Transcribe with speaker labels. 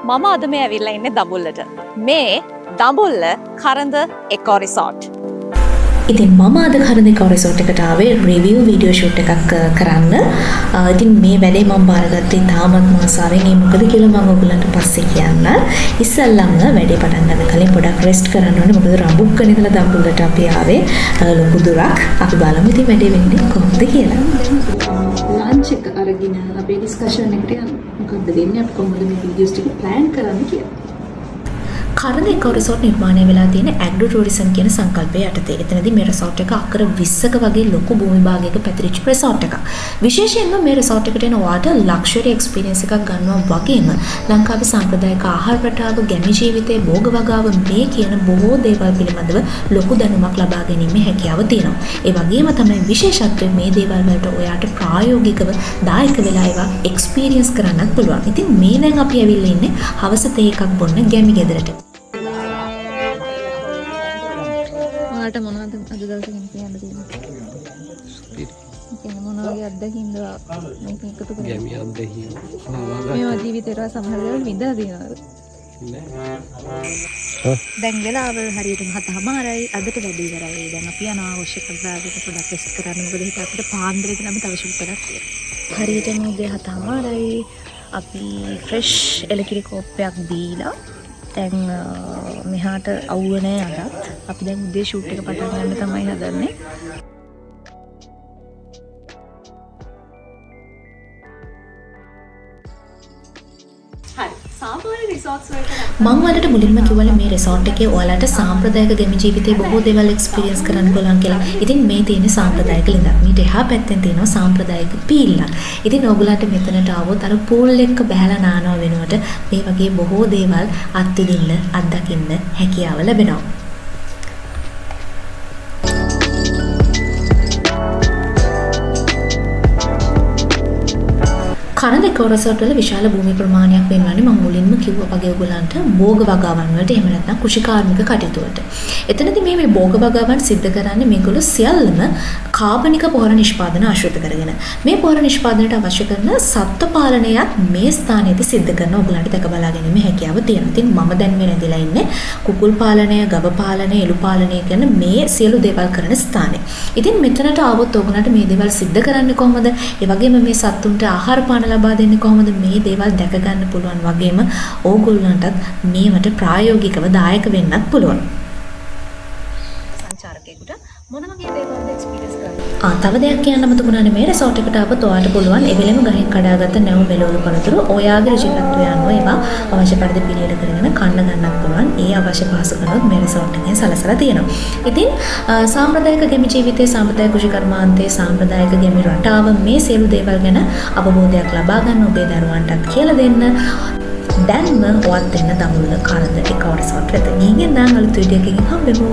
Speaker 1: මම අද මේ ඇවිල්ලා ඉන්නේ දඹුල්ලට. මේ දඹුල්ල කරඳ එකෝ රිසෝට්.
Speaker 2: ඉතින් මම අද කරඳ එකෝ රිසෝට් එකට ආවේ රිවිව් වීඩියෝ ෂූට් එකක් කරන්න. ඉතින් මේ වැඩේ මම බාරගත්තේ තාමත් මාසාවෙන්. ඒ මොකද කියලා මම ඔයගලන්ට පස්සේ කියන්න. ඉස්සල්ලාම වැඩේ පටන් ගන්න කලින් පොඩක් රෙස්ට් කරන්න ඕනේ. මොකද රඹුක්කන ඉඳලා දඹුල්ලට අපි ආවේ ලොකු දුරක්. අපි බලමු ඉතින් වැඩේ වෙන්නේ කොහොමද කියලා. ලන්ච් එක අරගෙන අපේ ඩිස්කෂන් එකට යන්න. මොකද්ද වෙන්නේ අපි කොහොමද මේ වීඩියෝස් ටික ප්ලෑන් කරන්න කියලා. කරඳ එකෝ රිසෝට් නිර්මාණය වෙලා තියෙන ඇග්‍රෝ ටූරිසම් කියන සංකල්පය යටතේ. එතනදී මේ රිසෝට් එක අක්කර 20ක වගේ ලොකු භූමි භාගයක පැතිරිච්ච රිසෝට් එකක්. විශේෂයෙන්ම මේ රිසෝට් එකට එන ඔයාට ලක්ෂරි එක්ස්පීරියන්ස් එකක් ගන්නවා වගේම ලංකාවේ සාම්ප්‍රදායික ආහාර රටාව, ගැමි ජීවිතයේ භෝග වගාව මේ කියන බොහෝ දේවල් පිළිබඳව ලොකු දැනුමක් ලබා ගැනීමේ හැකියාව තියෙනවා. ඒ වගේම තමයි විශේෂත්වය මේ දේවල් වලට ඔයාට ප්‍රායෝගිකව දායක වෙලා ඒවා එක්ස්පීරියන්ස් කරන්නත් පුළුවන්. ඉතින් මේ දැන් අපි ඇවිල්ලා ඉන්නේ හවස තේ එකක් බොන්න ගැමි ගෙදරට.
Speaker 3: ඔයාලට මොනවද අද දවසේ කියන්න තියෙන්නේ? කියන්නේ මොන වගේ අත්දැකීම්ද මේක එකතු කරගෙන?
Speaker 4: ගැමි අත්දැකීම්.
Speaker 3: මේවා ජීවිතේට සමහර වෙලාවට විඳලා තියෙනවද? දැන් වෙලාව හරියට 7:00යි අදට වැඩි ඉවරයි. දැන් අපි යනවා අවශ්‍ය කරලාකට පොඩක් රෙස්ට් කරන්න. මොකද හිත අපිට පාන්දරේ ඉඳන් අපි තව ෂූට් එකක් තියෙනවා. හරියට මේ 7:00යි අපි ෆ්‍රෙෂ් එලකිරි කෝප්පයක් දීලා දැන් මෙහාට අවුව නෑ අදත්. අපි දැන් උදේ ෂූට් එක පටන් ගන්න තමයි හදන්නේ.
Speaker 2: මම වලට මුලින්ම කිව්වල මේ රිසෝට් එකේ ඔයාලට සාම්ප්‍රදායික ගැමි ජීවිතේ බොහෝ දේවල් එක්ස්පීරියන්ස් කරන්න පුළුවන් කියලා. ඉතින් මේ තියෙන සාම්ප්‍රදායික ළිඳක්. මීට එහා පැත්තෙන් තියෙනවා සාම්ප්‍රදායික පීල්ලක්. ඉතින් ඔයගලන්ට මෙතනට ආවොත් අර පූල් එක බහැලා නානවා වෙනුවට මේ වගේ බොහෝ දේවල් අත්විඳින්න, අත්දකින්න හැකියාව ලැබෙනවා. කරඳ එකෝ රිසෝට් වල විශාල භූමි ප්‍රමාණයක් වෙනවානේ. මම මුලින්ම කිව්වා වගේ ඔයගලන්ට භෝග වගාවන් වලට එහෙම නැත්නම් කෘෂිකාර්මික කටයුතු වලට. එතනදී මේ භෝග වගාවන් සිද්ධ කරන්නේ මේගොල්ලෝ සියල්ලම කාබනික පොහොර නිෂ්පාදන ආශ්‍රිත කරගෙන. මේ පොහොර නිෂ්පාදනයට අවශ්‍ය කරන සත්ත්ව පාලනයත් මේ ස්ථානයේදී සිද්ධ කරන ඔයගලන්ට දැක බලා ගැනීමේ හැකියාව තියෙනවා. ඉතින් මම දැන් මේ රැඳිලා ඉන්නේ කුකුල් පාලනය, ගව පාලනය, එළු පාලනය කියන මේ සියලු දේවල් කරන ස්ථානේ. ඉතින් මෙතනට ආවොත් ඔයගලන්ට මේ දේවල් සිද්ධ කරන්නේ කොහොමද? ඒ වගේම මේ සත්තුන්ට ආහාර පාන ලබා දෙන්නේ කොහොමද? මේ දේවල් දැක ගන්න පුළුවන් වගේම ඕගොල්ලන්ටත් මේවට ප්‍රායෝගිකව දායක වෙන්නත් පුළුවන්. සංචාරකයෙකුට මොන වගේ දේවල්ද එක්ස්පීරියන්ස් කරන්න? තව දෙයක් කියන්න මතකුණානේ මේ රිසෝට් එකට ආවොත් ඔයාලට පුළුවන් එවෙලෙම ගහෙන් කඩාගත්ත නැවු මෙලවලු කනතුරු ඔයාගේ රුචිකත්වය අනුව ඒවා අවශ්‍ය පරිදි පිළියෙල කරගෙන කන්න ගන්නත් පුළුවන්. ඒ අවශ්‍ය පහසුකම් මේ රිසෝට් එකේ සලසලා තියෙනවා. ඉතින් සාම්ප්‍රදායික ගැමි ජීවිතයේ, සාම්ප්‍රදායික කෘෂිකර්මාන්තයේ, සාම්ප්‍රදායික ගැමි රටාව මේ සියලු දේවල් ගැන අවබෝධයක් ලබා ගන්න ඔබේ දරුවන්ටත් කියලා දෙන්න. දැන්ම ඔයත් එන්න දඹුල්ල කරඳ එකෝ රිසෝට් එකට. ගිහින් නම් අලුත් වීඩියෝ එකකින් හම්බෙමු.